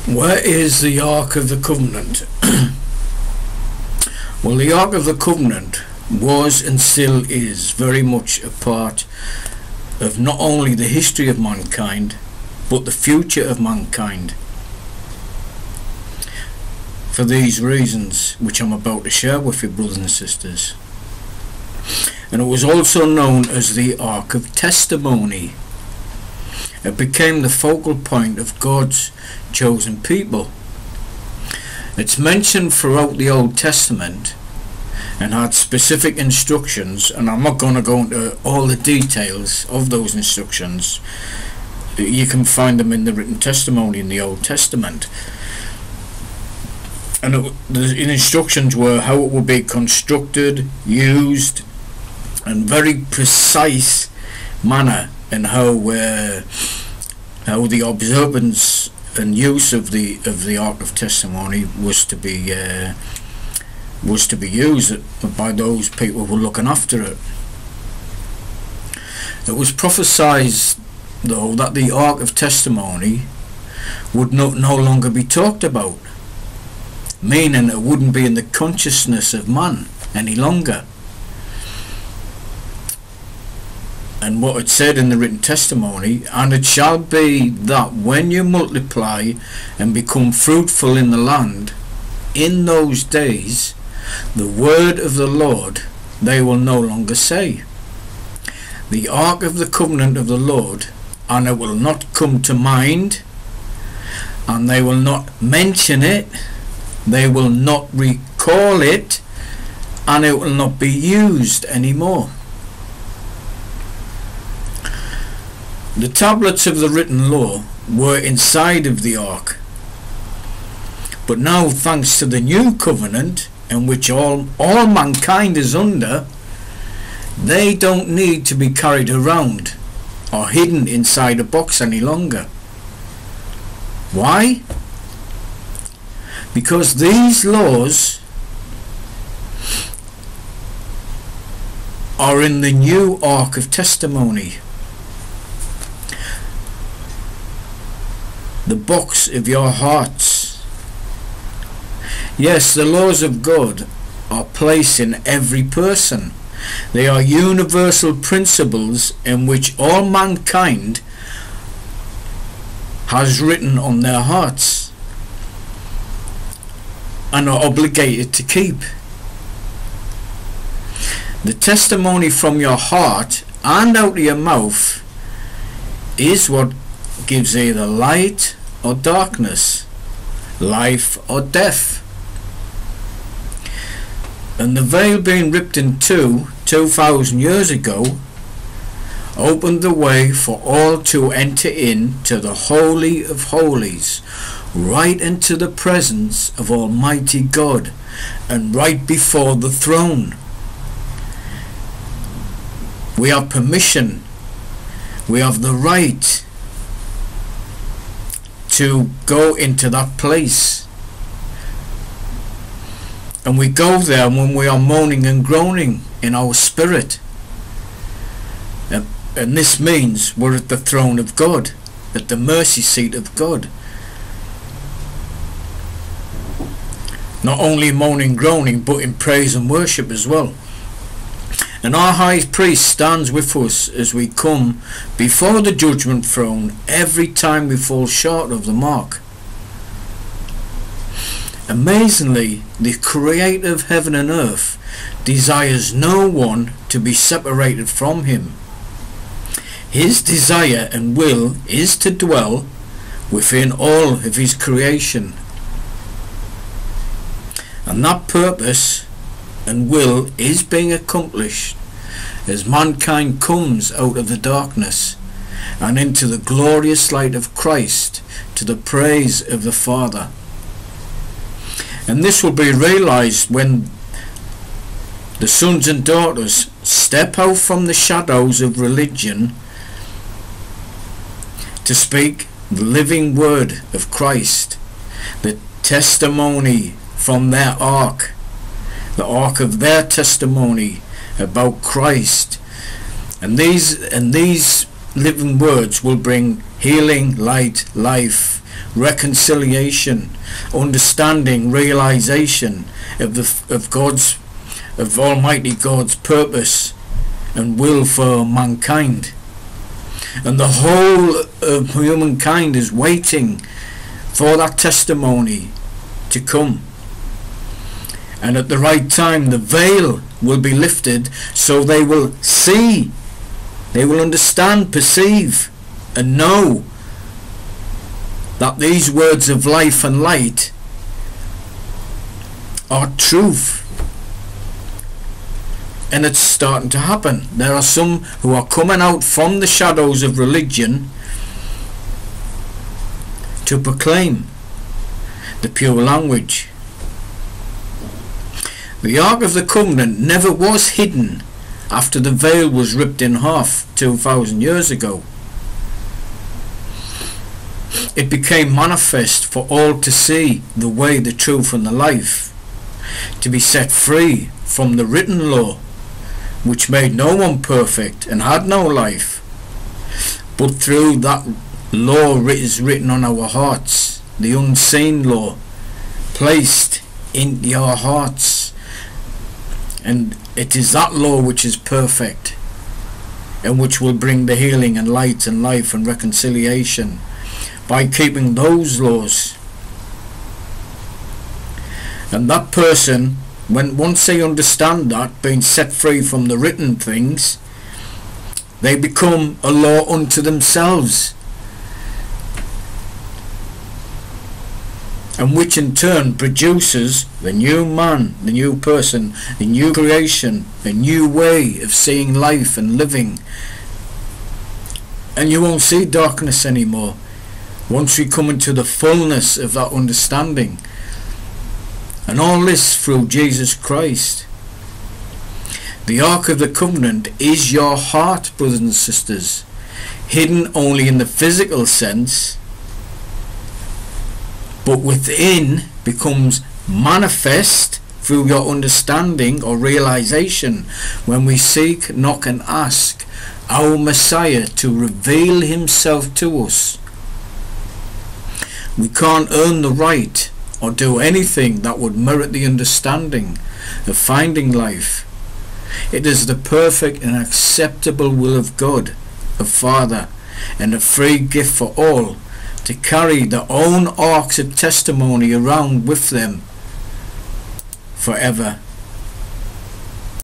Where is the Ark of the Covenant? Well, the Ark of the Covenant was and still is very much a part of not only the history of mankind, but the future of mankind. For these reasons, which I'm about to share with you, brothers and sisters. And it was also known as the Ark of Testimony. It became the focal point of God's chosen people. It's mentioned throughout the Old Testament and had specific instructions, and I'm not going to go into all the details of those instructions. You can find them in the written testimony in the Old Testament. And the instructions were how it would be constructed, used, and very precise manner, and how the observance and use of the Ark of Testimony was to be used by those people who were looking after it. It was prophesied, though, that the Ark of Testimony would no longer be talked about, meaning it wouldn't be in the consciousness of man any longer. And what it said in the written testimony, and it shall be that when you multiply and become fruitful in the land, in those days, the word of the Lord they will no longer say, the Ark of the Covenant of the Lord, and it will not come to mind, and they will not mention it, they will not recall it, and it will not be used anymore. The tablets of the written law were inside of the ark, but now, thanks to the new covenant in which all mankind is under, they don't need to be carried around or hidden inside a box any longer. Why? Because these laws are in the new Ark of Testimony, the box of your hearts. Yes, the laws of God are placed in every person. They are universal principles in which all mankind has written on their hearts and are obligated to keep. The testimony from your heart and out of your mouth is what gives either light or darkness, life or death. And the veil being ripped in two 2,000 years ago opened the way for all to enter into the Holy of Holies, right into the presence of Almighty God and right before the throne. We have permission, we have the right to go into that place, and we go there when we are moaning and groaning in our spirit, and this means we're at the throne of God, at the mercy seat of God. Not only moaning, groaning, but in praise and worship as well. And our high priest stands with us as we come before the judgment throne every time we fall short of the mark. Amazingly, the creator of heaven and earth desires no one to be separated from him. His desire and will is to dwell within all of his creation. And that purpose and will is being accomplished as mankind comes out of the darkness and into the glorious light of Christ, to the praise of the Father. And this will be realized when the sons and daughters step out from the shadows of religion to speak the living word of Christ, the testimony from their ark, the ark of their testimony about Christ. And these living words will bring healing, light, life, reconciliation, understanding, realization of Almighty God's purpose and will for mankind. And the whole of humankind is waiting for that testimony to come. And at the right time the veil will be lifted, so they will see, they will understand, perceive and know that these words of life and light are truth. And it's starting to happen. There are some who are coming out from the shadows of religion to proclaim the pure language. The Ark of the Covenant never was hidden after the veil was ripped in half 2,000 years ago. It became manifest for all to see the way, the truth and the life, to be set free from the written law, which made no one perfect and had no life. But through that law is written on our hearts, the unseen law placed in your hearts, and it is that law which is perfect and which will bring the healing and light and life and reconciliation by keeping those laws. And that person, once they understand that, being set free from the written things, they become a law unto themselves, and which in turn produces the new man, the new person, the new creation, a new way of seeing life and living. And you won't see darkness anymore once we come into the fullness of that understanding. And all this through Jesus Christ. The Ark of the Covenant is your heart, brothers and sisters, hidden only in the physical sense, but within becomes manifest through your understanding or realization when we seek, knock and ask our Messiah to reveal himself to us. We can't earn the right or do anything that would merit the understanding of finding life. It is the perfect and acceptable will of God, the Father, and a free gift for all to carry their own arks of testimony around with them forever